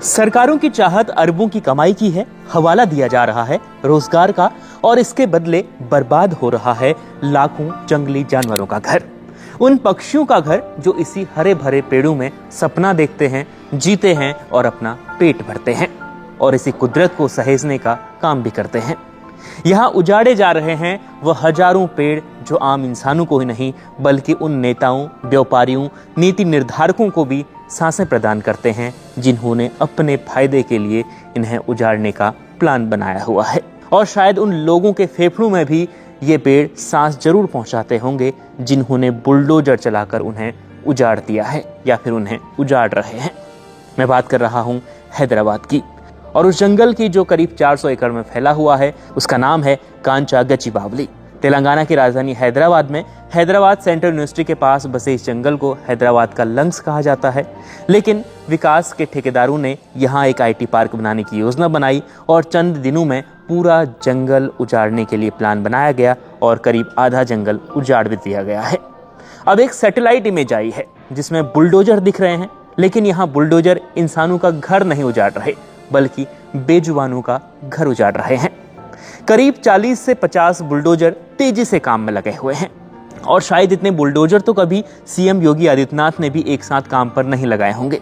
सरकारों की चाहत अरबों की कमाई की है, हवाला दिया जा रहा है रोजगार का और इसके बदले बर्बाद हो रहा है लाखों जंगली जानवरों का घर। उन पक्षियों का घर जो इसी हरे भरे पेड़ों में सपना देखते हैं, जीते हैं और अपना पेट भरते हैं और इसी कुदरत को सहेजने का काम भी करते हैं। यहाँ उजाड़े जा रहे हैं वह हजारों पेड़ जो आम इंसानों को ही नहीं बल्कि उन नेताओं, व्यापारियों, नीति निर्धारकों को भी सांसें प्रदान करते हैं जिन्होंने अपने फायदे के लिए इन्हें उजाड़ने का प्लान बनाया हुआ है। और शायद उन लोगों के फेफड़ों में भी ये पेड़ सांस जरूर पहुंचाते होंगे जिन्होंने बुलडोजर चलाकर उन्हें उजाड़ दिया है या फिर उन्हें उजाड़ रहे हैं। मैं बात कर रहा हूं हैदराबाद की और उस जंगल की जो करीब 400 एकड़ में फैला हुआ है। उसका नाम है कांचा गचिबावली। तेलंगाना की राजधानी हैदराबाद में हैदराबाद सेंट्रल यूनिवर्सिटी के पास बसे इस जंगल को हैदराबाद का लंग्स कहा जाता है। लेकिन विकास के ठेकेदारों ने यहाँ एक IT पार्क बनाने की योजना बनाई और चंद दिनों में पूरा जंगल उजाड़ने के लिए प्लान बनाया गया और करीब आधा जंगल उजाड़ भी दिया गया है। अब एक सैटेलाइट इमेज आई है जिसमें बुलडोजर दिख रहे हैं, लेकिन यहाँ बुलडोजर इंसानों का घर नहीं उजाड़ रहे बल्कि बेजुबानों का घर उजाड़ रहे हैं। करीब 40 से 50 बुलडोजर तेजी से काम में लगे हुए हैं और शायद इतने बुलडोजर तो कभी CM योगी आदित्यनाथ ने भी एक साथ काम पर नहीं लगाए होंगे।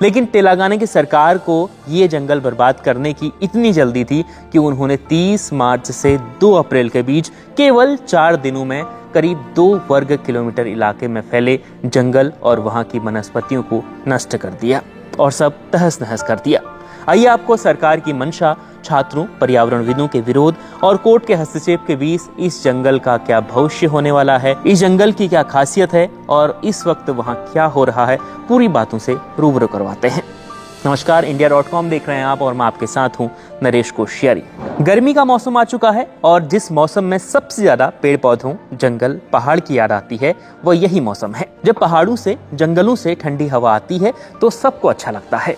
लेकिन तेलंगाना की सरकार को ये जंगल बर्बाद करने की इतनी जल्दी थी कि उन्होंने 30 मार्च से 2 अप्रैल के बीच केवल 4 दिनों में करीब 2 वर्ग किलोमीटर इलाके में फैले जंगल और वहां की वनस्पतियों को नष्ट कर दिया और सब तहस नहस कर दिया। आइए आपको सरकार की मंशा, छात्रों, पर्यावरणविदों के विरोध और कोर्ट के हस्तक्षेप के बीच इस जंगल का क्या भविष्य होने वाला है, इस जंगल की क्या खासियत है और इस वक्त वहां क्या हो रहा है, पूरी बातों से रूबरू करवाते हैं। नमस्कार, India.com देख रहे हैं आप और मैं आपके साथ हूं नरेश कोश्यारी। गर्मी का मौसम आ चुका है और जिस मौसम में सबसे ज्यादा पेड़ पौधों, जंगल, पहाड़ की याद आती है वह यही मौसम है। जब पहाड़ों से, जंगलों से ठंडी हवा आती है तो सबको अच्छा लगता है।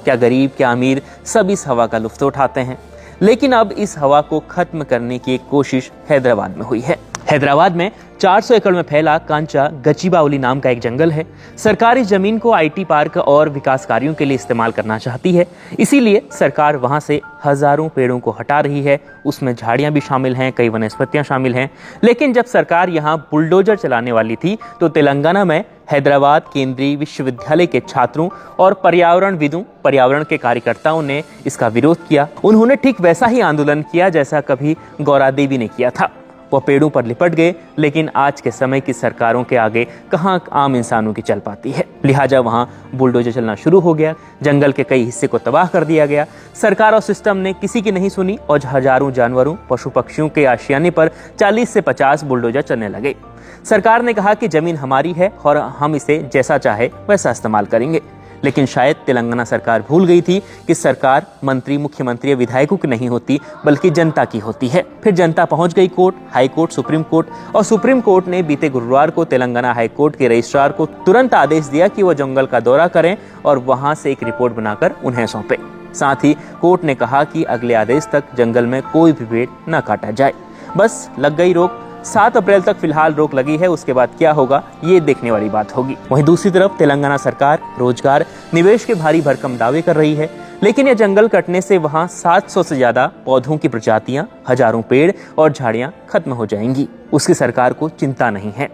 क्या गरीब, क्या अमीर, सब इस हवा का लुत्फ उठाते हैं। लेकिन अब इस हवा को खत्म करने की एक कोशिश हैदराबाद में हुई है। हैदराबाद में 400 एकड़ में फैला कांचा गचिबावली नाम का एक जंगल है। सरकार इस जमीन को IT पार्क और विकास कार्यों के लिए इस्तेमाल करना चाहती है, इसीलिए सरकार वहां से हजारों पेड़ों को हटा रही है। उसमें झाड़ियां भी शामिल हैं, कई वनस्पतियां शामिल हैं। लेकिन जब सरकार यहां बुलडोजर चलाने वाली थी तो तेलंगाना में हैदराबाद केंद्रीय विश्वविद्यालय के छात्रों और पर्यावरणविदों, पर्यावरण के कार्यकर्ताओं ने इसका विरोध किया। उन्होंने ठीक वैसा ही आंदोलन किया जैसा कभी गौरा देवी ने किया था। वो पेड़ों पर लिपट गए, लेकिन आज के समय की सरकारों के आगे कहां आम इंसानों की चल पाती है। लिहाजा वहां बुलडोजर चलना शुरू हो गया, जंगल के कई हिस्से को तबाह कर दिया गया। सरकार और सिस्टम ने किसी की नहीं सुनी और हजारों जानवरों, पशु पक्षियों के आशियाने पर 40 से 50 बुलडोजर चलने लगे। सरकार ने कहा कि जमीन हमारी है और हम इसे जैसा चाहे वैसा इस्तेमाल करेंगे। लेकिन शायद तेलंगाना सरकार भूल गई थी कि सरकार मंत्री, मुख्यमंत्री या विधायकों की नहीं होती बल्कि जनता की होती है। फिर जनता पहुंच गई court, high court, supreme court और सुप्रीम कोर्ट ने बीते गुरुवार को तेलंगाना हाई कोर्ट के रजिस्ट्रार को तुरंत आदेश दिया कि वो जंगल का दौरा करें और वहां से एक रिपोर्ट बनाकर उन्हें सौंपे। साथ ही कोर्ट ने कहा कि अगले आदेश तक जंगल में कोई भी पेड़ न काटा जाए। बस लग गई रोक। 7 अप्रैल तक फिलहाल रोक लगी है, उसके बाद क्या होगा ये देखने वाली बात होगी। वहीं दूसरी तरफ तेलंगाना सरकार रोजगार, निवेश के भारी भरकम दावे कर रही है। लेकिन यह जंगल कटने से वहां 700 से ज्यादा पौधों की प्रजातियां, हजारों पेड़ और झाड़ियां खत्म हो जाएंगी। उसकी सरकार को चिंता नहीं है।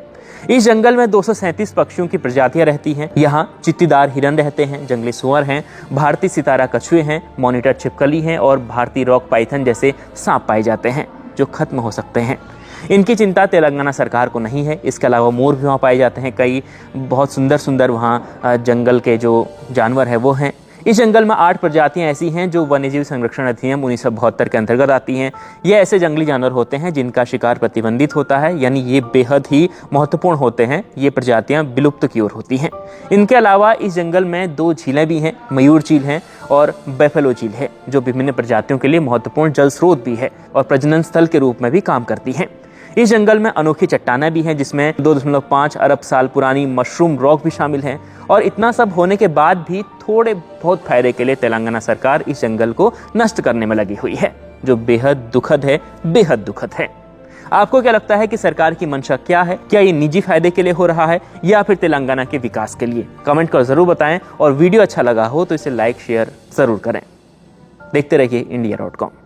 इस जंगल में 237 पक्षियों की प्रजातियां रहती हैं। यहाँ चित्तीदार हिरन रहते हैं, जंगली सुअर हैं, भारतीय सितारा कछुए हैं, मॉनिटर छिपकली हैं और भारतीय रॉक पाइथन जैसे सांप पाए जाते हैं जो खत्म हो सकते हैं। इनकी चिंता तेलंगाना सरकार को नहीं है। इसके अलावा मोर भी वहाँ पाए जाते हैं। कई बहुत सुंदर सुंदर वहाँ जंगल के जो जानवर हैं वो हैं। इस जंगल में 8 प्रजातियां ऐसी हैं जो वन्यजीव संरक्षण अधिनियम 1972 के अंतर्गत आती हैं। ये ऐसे जंगली जानवर होते हैं जिनका शिकार प्रतिबंधित होता है, यानी ये बेहद ही महत्वपूर्ण होते हैं। ये प्रजातियां विलुप्त की ओर होती हैं। इनके अलावा इस जंगल में 2 झीलें भी हैं, मयूर झील है और बेफेलो झील है, जो विभिन्न प्रजातियों के लिए महत्वपूर्ण जल स्रोत भी है और प्रजनन स्थल के रूप में भी काम करती हैं। इस जंगल में अनोखी चट्टानें भी हैं जिसमें 2.5 अरब साल पुरानी मशरूम रॉक भी शामिल हैं। और इतना सब होने के बाद भी थोड़े बहुत फायदे के लिए तेलंगाना सरकार इस जंगल को नष्ट करने में लगी हुई है, जो बेहद दुखद है, बेहद दुखद है। आपको क्या लगता है कि सरकार की मंशा क्या है? क्या ये निजी फायदे के लिए हो रहा है या फिर तेलंगाना के विकास के लिए? कमेंट कर जरूर बताएं और वीडियो अच्छा लगा हो तो इसे लाइक शेयर जरूर करें। देखते रहिए India.com।